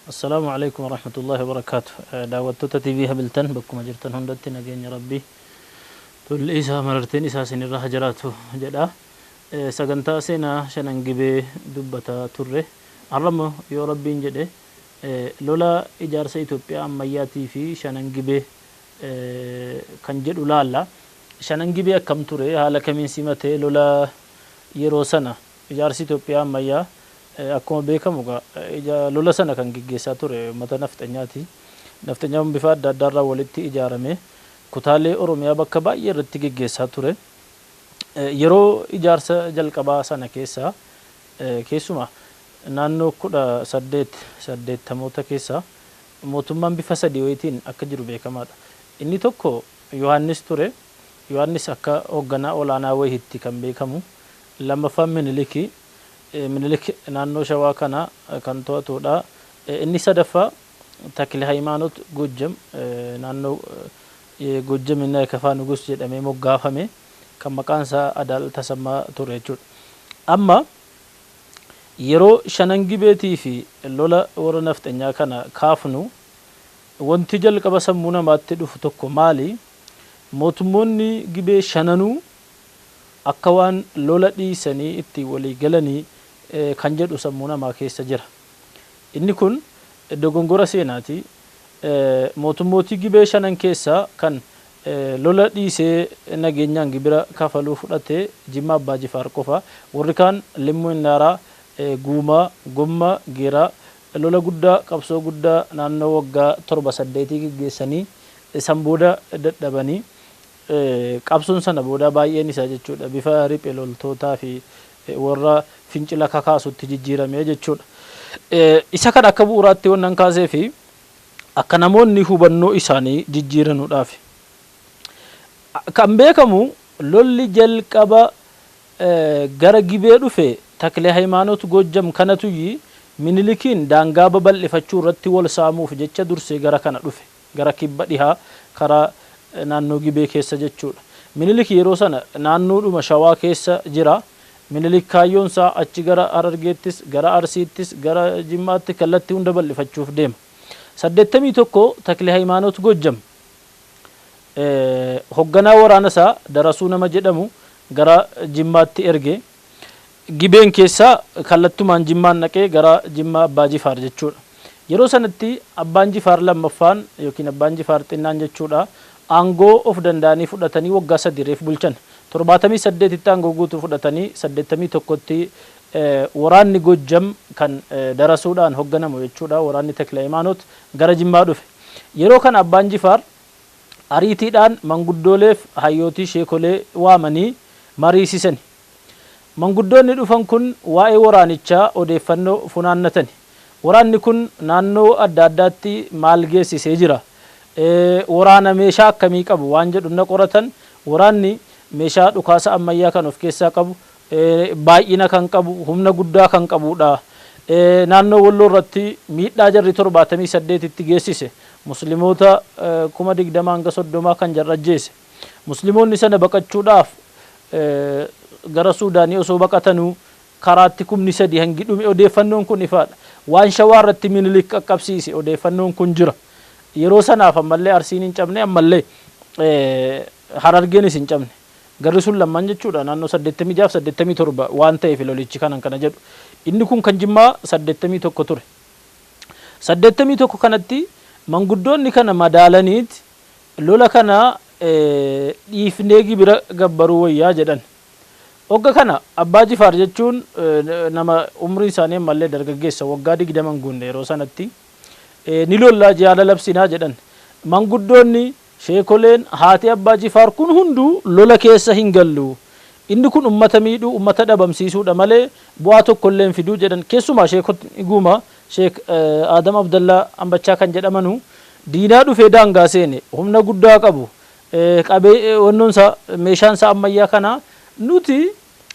السلام عليكم ورحمة الله وبركاته. دعوتك تي في هبلتن بكم أجرتن هندتي نجين ربي تقول إيسا مرتين إيسا سن الراه جراته جدا سجنتا سنا شننجبه دبتا تره عرم يا ربي جده لولا إجار سيتوبيا أمياتي في شننجبه كنجد ولا شننجبه كم تره هلا كمين سمته لولا يروسنا إجار سيتوبيا أميا akkuma beekamuga lola sana kan gaggeessaa ture mata naftanyaati. Naftanyaawwan bifa adda addaarraa walitti ijaarame kutaalee Oromiyaa bakka baay'ee irratti gaggeessaa ture. Yeroo ijaarsa jalqabaa sana keessa keessuma naannoo 1880 keessa mootummaan bifa sadii wayitiin akka jiru beekamaadha. Inni tokko Yohaannis ture. Yohaannis akka hoogganaa olaanaa wayiitti kan beekamu. Lammaffaan Minilikii Minilik naannoo Shawaa kana kan to'atudha. Inni sadaffaa Takle Hayimaanot Gojjam naannoo Gojjam inni Kafaa Nugus jedhamee moggaafame kan maqaan isaa Adaal Tasammaa ture jechuudha. Amma yeroo Shanangibeetii fi lola warra naftanyaa kana kaafnu wanti jalqaba sammuu namaatti dhufu tokko maali? Mootummoonni Gibee shananuu akka waan lola dhiisanii itti walii galanii kan jedhu sammuu namaa keessa jira. Inni kun dogongora seenaati. Mootummooti Gibee shanan keessa kan lola dhiisee nageenyaan gibira kafaluu fudhate Jimmaa Abbaa Jifaar qofa. Warri kaan Limmoo Innaaraa, Guumaa, Gommaa, Geeraa lola guddaa qabsoo guddaa naannoo waggaa 7-8 gaggeessanii san booda dadhabanii qabsoon sana booda baay'een isaa jechuudha bifa riphee loltootaa fi warra fincila kakaasutti jijjiirame jechuudha. Isa kan akka bu'uuraatti wannan kaasee fi akka namoonni hubannoo isaanii jijjiiranuudhaaf kan beekamu lolli jalqaba gara Gibee dhufe Takle Hayimaanot Gojjam kanatuyyi Minilikiin daangaa babal'ifachuu irratti wal saamuuf jecha dursee gara kana dhufe gara kibba dhihaa karaa naannoo Gibee keessa jechuudha. Minilik yeroo sana naannoodhuma Shawaa keessa jira. Minilik kaayyoonsaa achi gara Harargeettis gara Arsiittis gara Jimmaatti kallattii hunda bal'ifachuuf deema. 81 Takle Hayimaanot Gojjam hoogganaa waraanasaa Darasuu nama jedhamu gara Jimmaatti erge. Gibeen keessa kallattumaan Jimmaan naqee gara Jimmaa Abbaa Jifaar jechuudha. Yeroo sanatti Abbaan Jifaar lammaffaan yookiin Abbaan Jifaar xinnaan jechuudha aangoo of danda'anii fudhatanii waggaa 3 reef bulchan. 78 itti aangoo guutuu fudhatanii 81tti waraanni Gojjam kan Darasuudhaan hoogganamu jechuudha. Waraanni Takle Hayimaanot gara Jimmaa dhufe. Yeroo kana Abbaan Jifaar ariitiidhaan manguddooleef hayyootii sheekolee waamanii mariisisan. Manguddoonni dhufan kun waa'ee waraanichaa odeeffannoo funaannatan. Waraanni kun naannoo adda addaatti maal geessisee jira? Waraana meeshaa akkamii qabu waan jedhu na qoratan. Waraanni meeshaa dhukaasa ammayyaa kan of keessaa qabu, baay'ina kan qabu, humna guddaa kan qabudha. Naannoo Walloo irratti miidhaa jarri 78 itti geessise. Musliimoota 20,000 hanga 30 kan jarrajjeesse. Musliimoonni sana baqachuudhaaf gara Suudaanii osoo baqatanuu karaatti 3,000 hangi dhume odeeffannoon kun ifaadha. Waan Shawaa irratti Minilik qaqqabsiise odeeffannoon kun jira. Yeroo sanaaf ammallee Arsiin hin cabne ammallee Harargeenis hin cabne. Garri sun lamman jechuudha naannoo 86-87 waan ta'eef lolichi kana jedhu. Inni kun kan Jimmaa 81 ture. 81 kanatti manguddoonni kana madaalaniit lola kana dhiifnee gibira gabbaruu wayyaa jedhan. Ogga kana Abbaa Jifaar jechuun nama umrii isaanii ammallee dargaggeessa waggaa 20 guunne yeroo sanatti ni lollaa jaalala labsinaa jedhan. Manguddoonni sheekoleen haati Abbaa Jifaar kun hunduu lola keessa hin gallu. Inni kun ummata miidhuu ummata dhabamsiisuudha malee bu'aa tokko illee hin fiduu jedhan. Keessumaa sheekotni Guumaa Sheek Adam Abdallaa Ambachaa kan jedhamanu diinaa dhufee daangaa seene humna guddaa qabu. Qabee wannoonsa meeshaansa ammayyaa kana nuti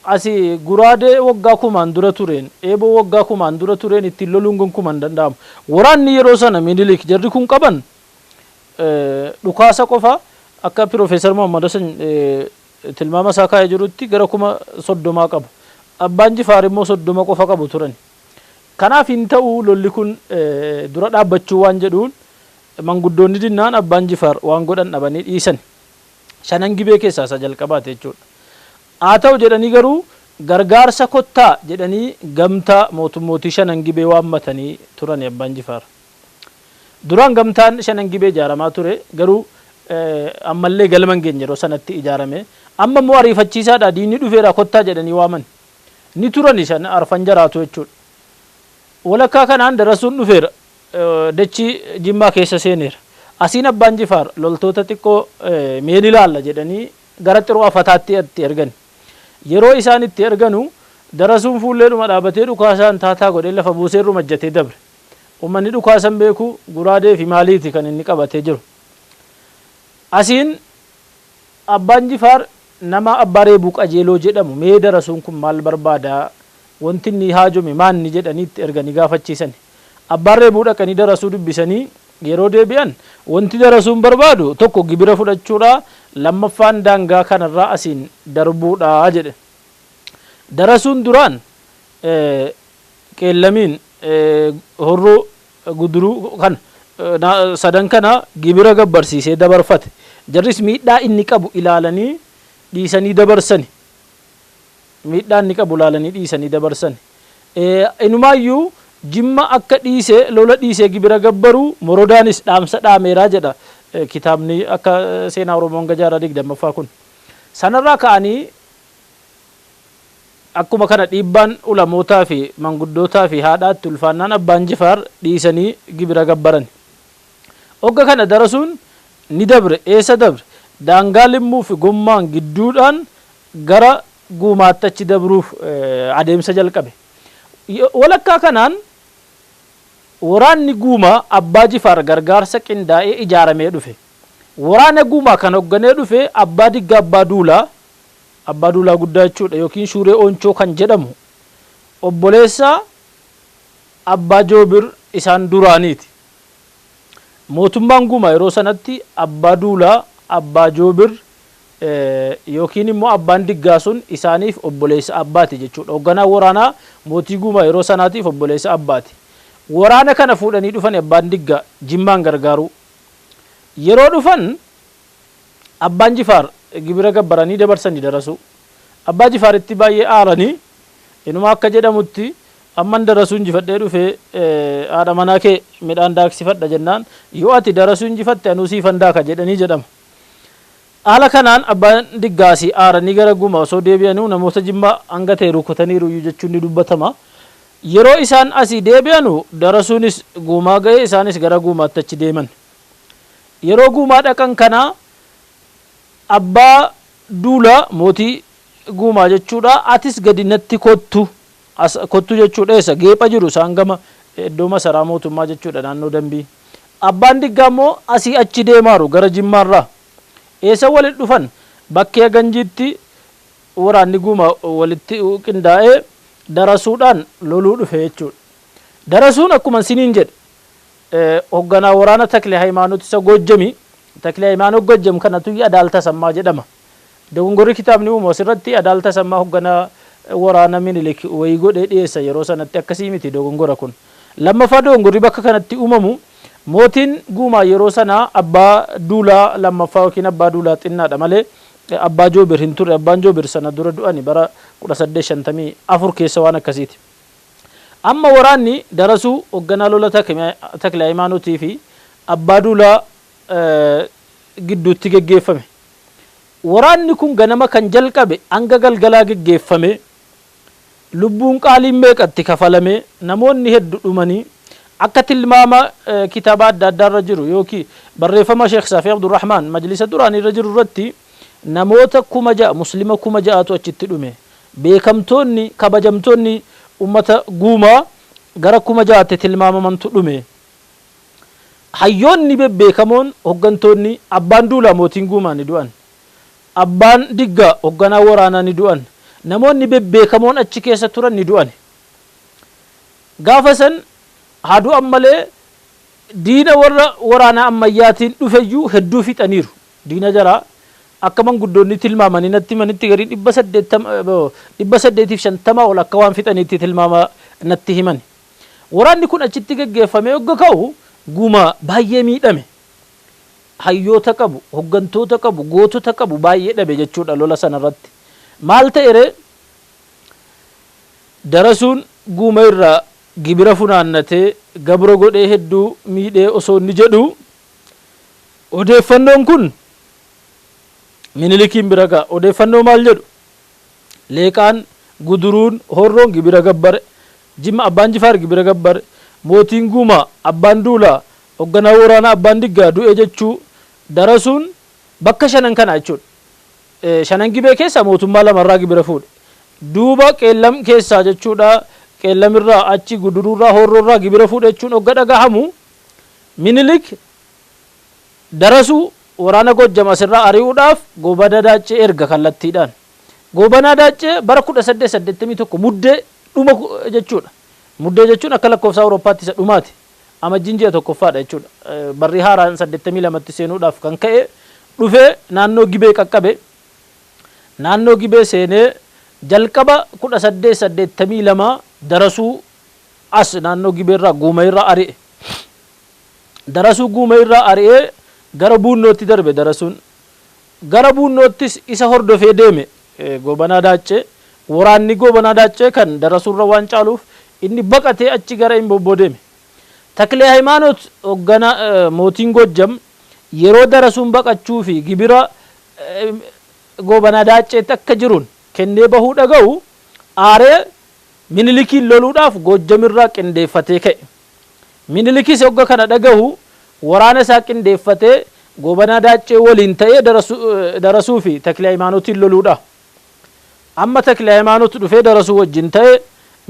asi Guraadee waggaa 1000 dura tureen eeboo waggaa 1000 dura tureen ittiin loluun gonkuman danda'amu. Waraanni yeroo sana Minilik jarri kun qaban dhukaasa qofa akka Profeesar Muhammad Hassan tilmaama isaa kaa'ee jirutti gara 30 qabu. Abbaan Jifaar immoo 30 qofa qabu turan. kanaaf hin ta'u lolli kun dura dhaabbachuu waan jedhuun manguddoonni dinnaan abbaan Jifaar waan godhan dhabanii dhiisan. Shanan gibee keessaa isa jalqabaate jechuudha. Haa ta'u jedhanii garuu gargaarsa kottaa jedhanii gamtaa mootummootii shanan gibee waammatanii turan abbaan Jifaar. Duraan gamtaan shanan gibee ijaaramaa ture garuu ammallee galma hin geenye yeroo sanatti ijaarame. Amma immoo ariifachiisaadha diinni dhufeera kottaa jedhanii waaman. Ni turan shan arfan jaraatu jechuudha. Walakkaa kanaan darasuun dhufeera dachii Jimmaa keessa seeneera. Asiin abbaan Jifaar loltoota xiqqoo meen ilaalla jedhanii gara xiroo afataatti itti ergan. Yeroo isaan itti erganu darasuun fuulleedhuma dhaabatee dhukaasaan taataa godhee lafa buuseerru majjatee dabre. Uummanni dhukaasan beeku guraadee fi maaliiti kan inni qabatee jiru. Asiin abbaan Jifaar nama abbaa reebuu qajeeloo jedhamu mee darasuun kun maal barbaada wanti inni haajome maanni jedhanii itti erganii gaafachiisan. Abbaan reebuu dhaqanii darasuu dubbisanii yeroo deebi'an wanti darasuun barbaadu tokko gibira fudhachuudha lammaffaan daangaa kanarraa asiin darbuudha jedhe. Darasuun duraan qeellamiin horroo guduruu kan sadan kana gibira gabbarsiisee dabarfate. Jarris miidhaa inni qabu ilaalanii dhiisanii dabarsani. Miidhaa inni qabu ilaalanii dhiisanii dabarsani. Inumaayyuu Jimma akka dhiisee lola dhiisee gibira gabbaruu morodaanis dhaamsa dhaameeraa jedha kitaabni akka seenaa Oromoon Gajaaraa 20ffaa kun. Sanarraa ka'anii akkuma kana dhiibbaan ulamootaa fi manguddootaa fi haadhaatti ulfaannaan abbaan Jifaar dhiisanii gibira gabbaran. Hogga kana darasuun ni dabre eessa dabre daangaa limmuu fi gommaan gidduudhaan gara guumaatti achi dabruuf adeemsa jalqabe. Walakkaa kanaan waraanni guumaa abbaa Jifaar gargaarsa qindaa'ee ijaaramee dhufe. Waraana guumaa kan hogganee dhufe abbaa Digga abbaa duulaa guddaa jechuudha yookiin Shuuree Ooncoo kan jedhamu obboleessa abbaa Joobir isaan duraaniiti. Mootummaan guumaa yeroo sanatti abbaa duulaa abbaa Joobir yookiin immoo abbaan Diggaa sun isaaniif obboleessa abbaati jechuudha. Hogganaa waraanaa mootii guumaa yeroo sanaatiif obboleessa abbaati. Waraana kana fuudhanii dhufan abbaan Diggaa Jimmaan gargaaru. Yeroo dhufan abbaan Jifaar gibira gabbaranii dabarsanii darasu. Abbaa Jifaaritti baay'ee aaranii inuma akka jedhamutti amman darasuu injifadhee dhufee haadha manaa kee midhaan daaksifadha jennaan yoo ati darasuu injifatte anuu siifan daaka jedhanii jedhama. Haala kanaan abbaan Diggaasii aaranii gara guumaa osoo deebi'anuu namoota Jimmaa hanga ta'e rukutaniiru jechuun ni dubbatama. Yeroo isaan asii deebi'anu darasuunis guumaa ga'ee isaanis gara guumaatti achi deeman. Yeroo guumaa dhaqan kana abbaa duulaa mootii guumaa jechuudha atis gadi natti kottu jechuudha eessa geepha jiru isaan gama iddoo masaraa mootummaa jechuudha naannoo Dambii. Abbaan Diggaa immoo asii achi deemaaru gara Jimmaarraa. Eessa walitti dhufan bakkee Ganjiitti waraanni guumaa walitti qindaa'ee darasuudhaan loluu dhufe jechuudha. Darasuun akkuma siniin jedhe hogganaa waraana Taklee Hayimaanoot isa Gojjamii Taklee Hayimaanoot Gojjam kanatu Adaal Tasammaa jedhama. Dogongorri kitaabni uumu asirratti Adaal Tasammaa hogganaa waraana Minilik wayii godhee dhiyeessa yeroo sanatti akkasii miti dogongora kun. Lammaffaa dogongorri bakka kanatti uumamu mootiin guumaa yeroo sanaa abbaa duulaa lammaffaa yookiin abbaa duulaa xinnaadha malee abbaa Joobir hin turre. Abbaan Joobir sana dura du'ani bara 1854 keessa waan akkasiiti. Amma waraanni darasuu hogganaa lola Taklee Hayimaanootii fi abbaa duulaa gidduutti geggeeffame. Waraanni kun ganama kan jalqabe hanga galgalaa geggeeffame lubbuun qaaliin meeqatti kafalame namoonni hedduu dhumanii akka tilmaama kitaaba adda addaarra jiru yookiin barreeffama Sheekh Saafii Abdurrahmaan majlisa duraanirra jiru irratti namoota 6,000 muslima 6,000tu achitti dhume. Beekamtoonni kabajamtoonni ummata guumaa gara 6,000tti tilmaamamantu dhume. Hayyoonni bebbeekamoon hoggantoonni abbaan duulaa mootiin guumaa ni du'an. Abbaan Diggaa hogganaa waraanaa ni du'an. Namoonni bebbeekamoon achi keessa turan ni du'an. Gaafa san haa du'an malee diina warra waraanaa ammayyaatiin dhufeyyuu hedduu fixaniiru. Diina jaraa akka manguddoonni tilmaamanii natti manitti garii 850 ol akka waan fixaniitti tilmaama natti himan. waraanni kun achitti geggeeffamee hogga ka'u guma baay'ee miidhame hayyoota qabu hoggantoota qabu gootota qabu baay'ee dhabe jechuudha lola sanarratti maal ta'ere darasuun guma irraa gibira funaannatee gabra godhee hedduu miidhee osoo inni jedhu odeeffannoon kun minilikiin bira ga'a odeeffannoo maal jedhu leeqaan guduruun horroon gibira gabbare jimma abbaan jifaar gibira gabbare mootiin guma abbaan duulaa hogganaa waraanaa abbaan diggaa du'e jechuu darasuun bakka shanan kana jechuudha shanan gibee keessa mootummaa lamarraa gibira fuudhe duuba qeellam keessaa jechuudha qeellamirraa achi guduruurraa horroorraa gibira fuudhe jechuun hogga dhagahamu minilik darasuu waraana Gojjam asirraa ari'uudhaaf Goobana Daaccee erga kallattiidhaan Goobana Daaccee bara 1881 muddee dhuma jechuudha muddee jechuun akka lakkoofsa Awurooppaatti isa dhumaati amajjiin ji'a tokkoffaadha jechuudha barri haaraan 82tti seenuudhaaf kan ka'e dhufee naannoo gibee qaqqabe naannoo gibee seenee jalqaba 1882 darasuu as naannoo gibeerraa guumayirraa ari'e darasuu guumayirraa ari'ee gara buunnootti darbe darasuun gara buunnoottis isa hordofee deeme Goobana Daaccee waraanni Goobana Daaccee kan darasuurra waan caaluuf inni baqatee achi gara Imbobboo deeme Taklee Hayimaanoot hoggana mootiin Gojjam yeroo darasuun baqachuu fi gibira Goobana Daacceetti akka jiruun kennee bahuu dhaga'u aaree minilikiin loluudhaaf Gojjamirraa qindeeffatee ka'e minilikis hogga kana dhaga'u waraana isaa qindeeffatee Goobana Daaccee waliin ta'ee darasuu fi Taklee Hayimaanootiin loluudha amma Taklee Hayimaanoot dhufee darasuu wajjin ta'e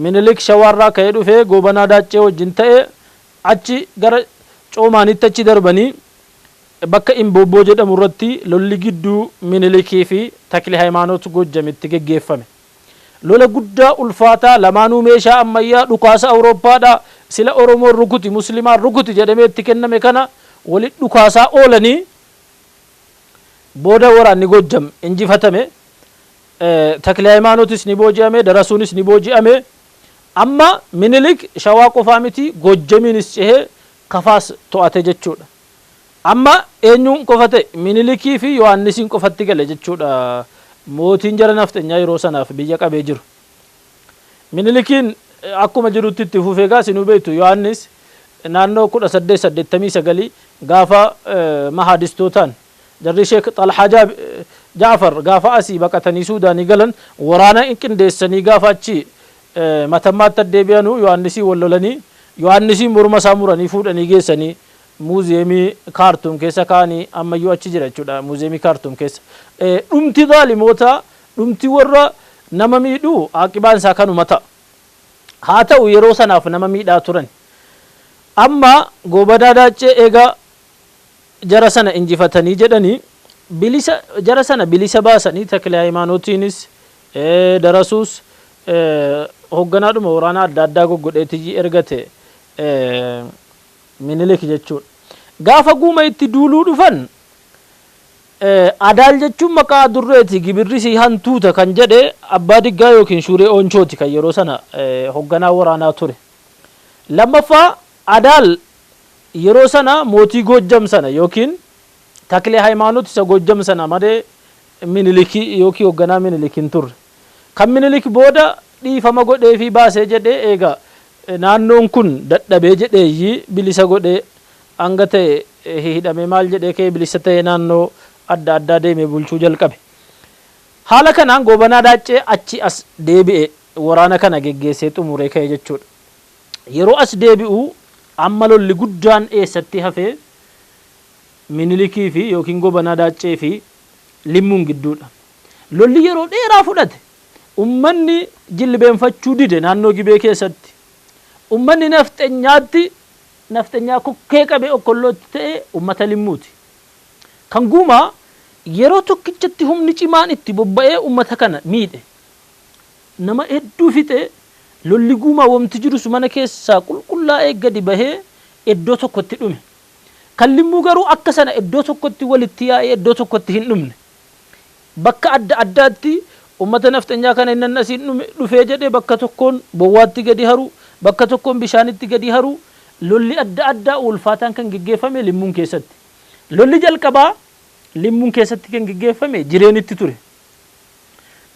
minilik shawaarraa ka'ee dhufee Goobana Daaccee wajjin ta'e achi gara Coomaanitti achi darbanii bakka Imbobboo jedhamu irratti lolli gidduu minilikii fi Taklee Hayimaanoot Gojjamitti geggeeffame lola guddaa ulfaataa lamaanuu meeshaa ammayyaa dhukaasa Awurooppaadhaa sila Oromoon rukuti muslimaan rukuti jedhamee itti kenname kana walit dhukaasaa oolanii booda waraanni Gojjam injifatame Taklee Hayimaanootis ni booji'ame darasuunis ni booji'ame amma minilik shawaa qofaa miti Gojjamiinis cehee kafaas to'ate jechuudha amma eenyuun qofate minilikii fi Yohaannisiin qofatti gale jechuudha mootiin jala nafxenyaa yeroo sanaaf biyya qabee jiru minilikiin akkuma jirutti itti fufee sinuu beektu Yohaannis naannoo 1889 gaafa mahadistootaan jarri Sheek Xalhaa Jaafar gaafa asii baqatanii Suudaanii galan waraana qindeessanii gaafa achi matammaatti deebi'anu Yohaannisii wallolanii Yohaannisiin morma isaa muranii fuudhanii geessanii muuziyeemii Kaartum keessa kaanii ammayyuu achi jira jechuudha muuziyeemii Kaartum keessa dhumti zaalimoota dhumti warra nama miidhuu aqibaan isaa kanuma ta'a haa ta'u yeroo sanaaf nama miidhaa turan amma Goobana Daaccee egaa jara sana injifatanii jedhanii bilisa jara sana bilisa baasanii Taklee Hayimaanootiinis darasuus hogganaadhuma waraana adda addaa goggodheetii ergate minilik jechuudha gaafa guuma itti duuluu dhufan Adaal jechuun maqaa durreeti gibirrisii hantuuta kan jedhe abbaa diggaa yookiin Shuuree Oonchooti kan yeroo sana hogganaa waraanaa ture lammaffaa Adaal yeroo sana mootii Gojjam sana yookiin Taklee Hayimaanoot isa Gojjam sana malee minilikii yookiin hogganaa minilikiin turre kan minilik booda dhiifama godhee fi baasee jedhee eega naannoon kun dadhabee jedhee bilisa godhee hanga ta'e hidhamee maal jedhee kee bilisa ta'e naannoo adda addaa deemee bulchuu jalqabe haala kanaan Goobana Daaccee achi as deebi'e waraana kana geggeessee xumuree ka'e jechuudha yeroo as deebi'u amma lolli guddaan eessatti hafee minilikii fi yookiin Goobana Daaccee fi limmuun gidduudha lolli yeroo dheeraa fudhate ummanni jilbeenfachuu dide naannoo gibee keessatti ummanni nafxenyaa kokkee qabee okkollootti ta'e ummata limmuuti kan guumaa yeroo tokkichatti humni cimaan itti bobba'ee ummata kana miidhe nama hedduu fixe lolli guumaa wamti jirus mana keessaa qulqullaa'ee gadi bahee iddoo tokkotti dhume kan limmuu garuu akka sana iddoo tokkotti walitti yaa'ee iddoo tokkotti hin dhumne bakka adda addaatti ummata nafxenyaa kana innan asiin dhufee jedhee bakka tokkoon bowwaatti gadi haru bakka tokkoon bishaanitti gadi haru lolli adda addaa ulfaataan kan geggeeffame limmuun keessatti. Lolli jalqabaa limmuun keessatti kan geggeeffame jireenitti ture.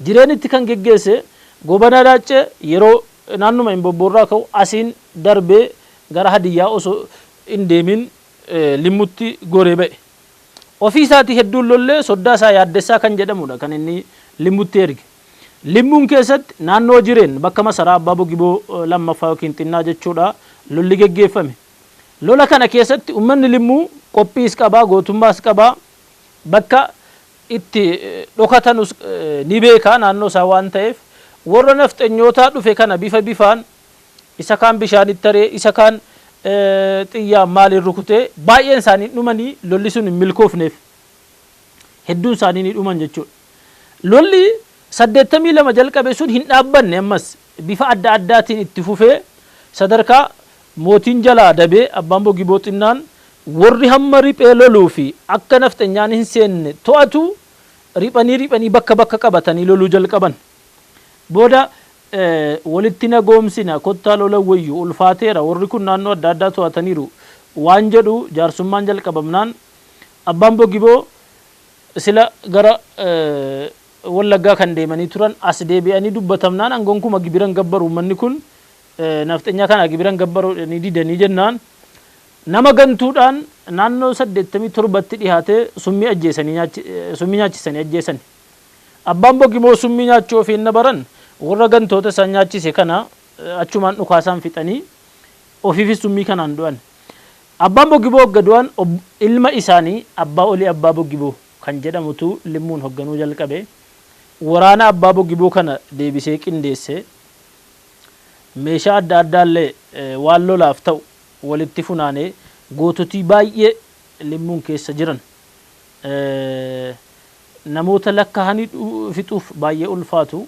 Jireenitti kan geggeesse Gobanaa Daacee yeroo naannuma Imbobboorraa ka'u asiin darbee gara Hadiyyaa osoo hin deemin limmutti goree ba'e. Ofii isaatii hedduun lollee soddaa isaa yaaddessaa kan jedhamudha kan inni limmutti erge. Limmuun keessatti naannoo jireen bakka masaraa Abbaa Bogiboo lammaffaa yookiin xinnaa jechuudha lolli geggeeffame. Lola kana keessatti uummanni limmuu qophiis qabaa, gootummaas qabaa, bakka itti dhokatanus ni beekaa naannoo isaa waan ta'eef warra nafxanyootaa dhufe kana bifa bifaan isa kaan bishaanitti taree, isa kaan xiyyaan maaliin rukutee baay'een isaanii dhumanii lolli sun hin milkoofneef hedduun isaanii ni dhuman jechuudha. Lolli 82 jalqabe sun hin dhaabbanne ammas bifa adda addaatiin itti fufee sadarkaa mootiin jalaa dabee Abbaan Bogiboo xinnaan warri hamma riphee loluu fi akka nafxanyaan hin seenne to'atu riphanii bakka qabatanii loluu jalqaban. Booda walitti nagoomsina kottaa lola wayyu ulfaateera warri kun naannoo adda addaa to'ataniiru waan jedhu jaarsummaan jalqabamnaan Abbaan Bogiboo sila gara Wallaggaa kan deemanii turan as deebi'anii dubbatamnaan angonkuma gibiran gabbaru uummanni kun nafxanyaa kana gibiran gabbaru ni didanii jennaan nama gantuudhaan naannoo 87tti dhihaatee summii nyaachisanii ajjeesani. Abbaan Bogiboo summii nyaachuu ofii hin baran warra gantoota isaan nyaachise kana achumaan dhukaasaan fixanii ofiifis summii kanaan du'an. Abbaan Bogiboo gaddu'an ilma isaanii Abbaa Olii Abbaa Bogiboo kan jedhamutu limmuun hogganuu jalqabe. Waraana Abbaa Bogiboo kana deebisee qindeesse meeshaa adda addaallee waan lolaaf ta'u walitti funaanee goototii baay'ee limmuun keessa jiran namoota lakkaa'anii fixuuf baay'ee ulfaatu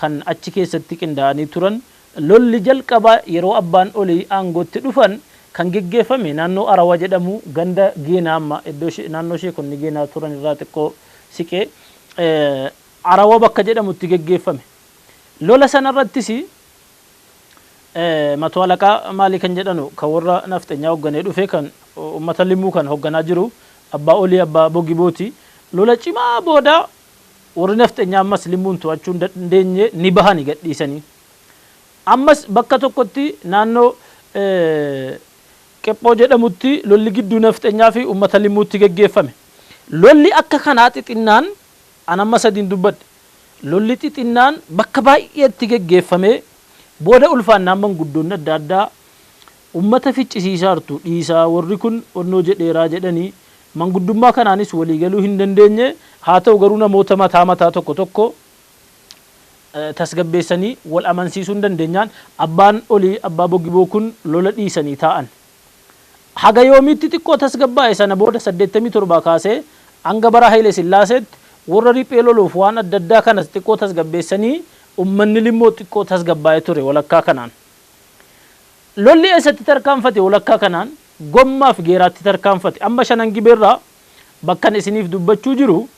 kan achi keessatti qindaa'anii turan. Lolli jalqabaa yeroo Abbaan Olii aangootti dhufan kan geggeeffame naannoo Arawa jedhamu ganda Geenaa amma iddoo naannoo ishee kun Geenaa turan irraa xiqqoo siqee Arawa bakka jedhamutti geggeeffame. Lola sanarrattis Mato Alaqaa maalii kan jedhanu kan warra nafxanyaa hogganee dhufe kan uummata limmuu kan hogganaa jiru Abbaa Olii Abbaa Bogibooti. Lola cimaa booda warri nafxanyaa ammas limmuun to'achuu hin dandeenye ni bahani gadhiisanii. Ammas bakka tokkotti naannoo Qephoo jedhamutti lolli gidduu nafxanyaa fi uummata limmuutti geggeeffame. Lolli akka kanaa xixinnaan an amma sadiin dubbadhe. Lolli xixinnaan bakka baay'eetti geggeeffame booda ulfaannaan manguddoonni adda addaa uummata ficcisiisaa jirtu dhiisaa warri kun onnoo jedheeraa jedhanii manguddummaa kanaanis waliigaluu hin dandeenye. Haa ta'u garuu namoota mataa tokko tasgabbeessanii wal amansiisuu hin dandeenyaan Abbaan Olii Abbaa Bogiboo kun lola dhiisanii taa'an. Haga yoomiitti xiqqoo tasgabbaa'e sana booda 87 kaasee hanga bara Haile Sillaaseetti warra riphee loluuf waan adda addaa kanas xiqqoo tasgabbeessanii uummanni limmoo xiqqoo tasgabbaa'ee ture walakkaa kanaan. Lolli eessatti tarkaanfate walakkaa kanaan Gommaaf Geeraatti tarkaanfate. Amma Shanan Gibeerraa bakkan isiniif dubbachuu jiru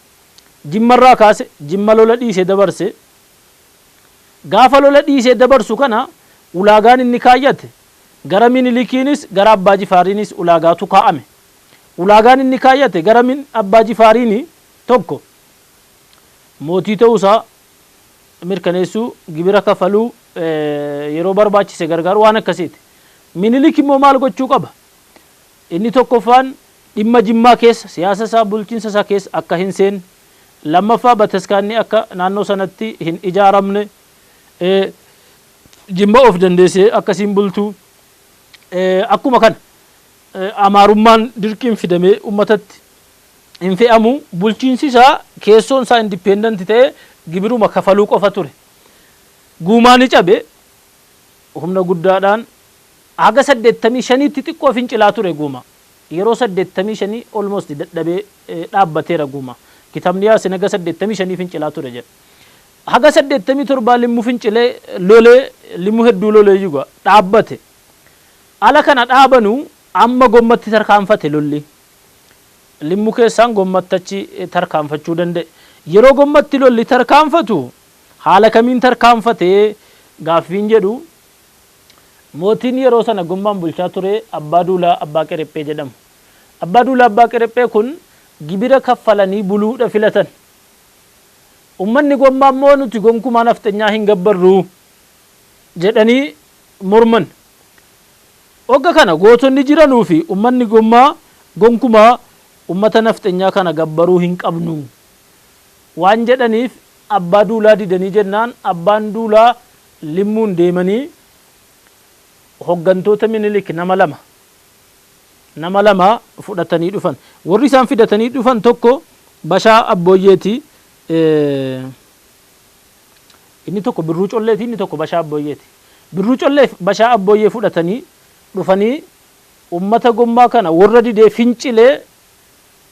Jimmarraa kaase Jimma lola dhiisee dabarse. Gaafa lola dhiisee dabarsu kana ulaagaan inni kaayyate gara Minilikiinis gara Abbaa Jifaariinis ulaagaatu kaa'ame. Ulaagaan inni kaayyate gara Abbaa Jifaariini tokko mootii ta'uusaa mirkaneessuu gibira kafaluu yeroo barbaachise gargaaru waan akkasiiti. Minilik immoo maal gochuu qaba? Inni tokkoffaan dhimma Jimmaa keessa siyaasa isaa bulchiinsa isaa keessa akka hin seenne. Lammaffaa bataskaanni akka naannoo sanatti hin ijaaramne. Jimma of dandeessee akkasiin bultuu akkuma kana amaarummaan dirqiin fidamee uummatatti hin fe'amu. Bulchiinsi isaa keessoon isaa indipendenti ta'ee gibiruma kafaluu qofa ture. Guumaan cabe humna guddaadhaan haga 85tti xiqqoo fincilaa ture guuma. Yeroo 85 almost dadhabee dhaabbateera guuma. Kitaabni Yaasin haga 85 fincilaa ture jedha. Haga 87 limmu fincilee lolee limmu hedduu lolee yuga dhaabbate. Ala kana dhaabanu amma gommatti tarkaanfate lolli. Limmu keessaan gommattachi tarkaanfachuu danda'e. Yeroo gommatti lolli tarkaanfatu haala kamiin tarkaanfatee gaaffiin jedhu mootiin yeroo sana gommaan bulchaa ture abbaa duulaa abbaa qerephee jedhamu. Abbaa duulaa abbaa qerephee kun gibira kaffalanii buluudha filatan. Ummanni gommaa immoo nuti gonkumaa naftanyaa hin gabbarru jedhanii morman. Ogga kana gootonni jiranuu fi ummanni gommaa gonkumaa ummata naftanyaa kana gabbaruu hin qabnu waan jedhaniif abbaa duulaa didanii jennaan abbaan duulaa limmuun deemanii hoggantoota Minilik nama lama fudhatanii dhufan. Warri isaan fidatanii dhufan tokko Bashaa Abbooyyeeti. Inni tokko Birruu Colleeti, inni tokko Bashaa Abbooyyeeti. Birruu Collee Bashaa Abbooyyee fudhatanii dhufanii ummata gommaa kana warra didee fincilee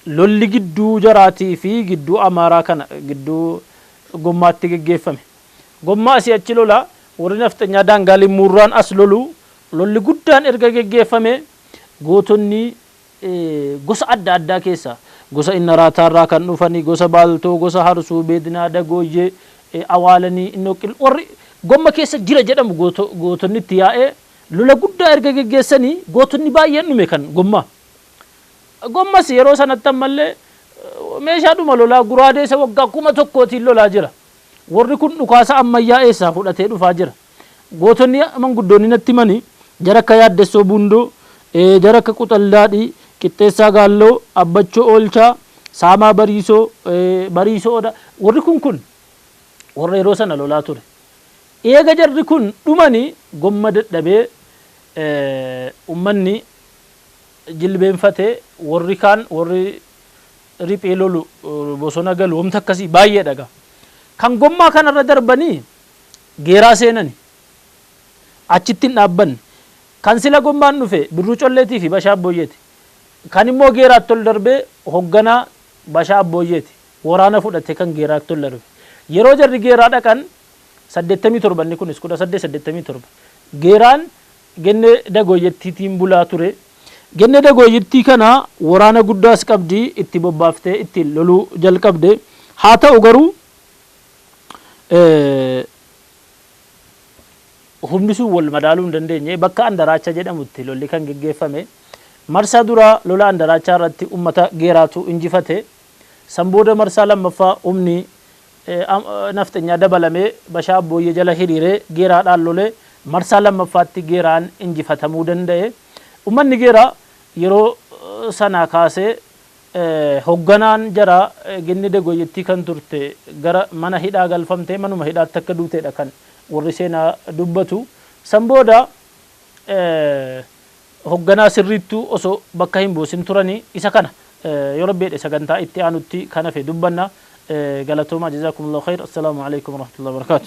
lolli gidduu jaraatii fi gidduu Amaaraa kana gidduu gommaatti geggeeffame. Gommaa asii achi lola warri naftanyaa daangaa limmuurraan as lolu lolli guddaan erga geggeeffame gootonni gosa adda addaa keessa gosa Innaraataarraa kan dhufanii gosa Baaltoo, gosa Harsuu, Beedinaa, Dagooyyee, Awaalanii, Innoqil warri gomma keessa jira jedhamu gootonni itti yaa'ee lola guddaa erga geggeessanii gootonni baay'een dhume kan gommaa. Gommas yeroo sanatti ammallee meeshaadhuma lolaa Guraadeessa waggaa 1,000tiin lolaa jira. Warri kun dhukaasa ammayyaa eessaa fudhatee dhufaa jira. Gootonni manguddoonni natti himanii jara akka Yaaddessoo Bundoo, jara akka Quxallaadhii, Qixxeessaa Gaalloo, Abbachoo Oolchaa, Saamaa Bariisoo, Bariisoodha. Warri kun warra yeroo sana lolaa ture. Eega jarri kun dhumanii gomma dadhabee ummanni jilbeenfatee warri kaan warri riphee lolu bosona galu wamta akkasii baay'ee dhaga. Kan gommaa kanarra darbanii geeraa seenani achittiin dhaabbanni. Kan sila gommaan dhufe Birruu Colleetii fi Bashaa Abbooyyeeti. Kan immoo geeraatti ol darbee hogganaa Bashaa Abbooyyeeti. Waraana fudhate kan geeraatti ol darbe. Yeroo jarri geeraa dhaqan 87 inni kunis 1887 geeraan Gennee Dagooyyettiitiin bulaa ture. Gennee Dagooyyettii kana waraana guddaas qabdi itti bobbaaftee ittiin loluu jalqabde. Haa ta'u garuu humni sun wal madaaluu hin dandeenye bakka Andaraacha jedhamutti lolli kan geggeeffame. Marsaa dura lola Andaraachaa irratti ummata geeraatu injifate. San booda marsaa lammaffaa humni naftanyaa dabalamee Bashaa Abbooyyee jala hiriiree geeraadhaan lolee marsaa lammaffaatti geeraan injifatamuu danda'e. Ummanni geeraa yeroo sanaa kaasee hogganaan jara Gennee Dagooyyettii kan turte gara mana hidhaa galfamtee manuma hidhaatti akka duuteedha kan warri seenaa dubbatu. San booda hogganaa sirriittuu osoo bakka hin buusin turanii isa kana yoo rabbeedhe sagantaa itti aanutti kan hafe dubbanna. Galatoomaa jazaakumullahu khayr. Assalaamu alaikum warahmatullahi wabarakatuh.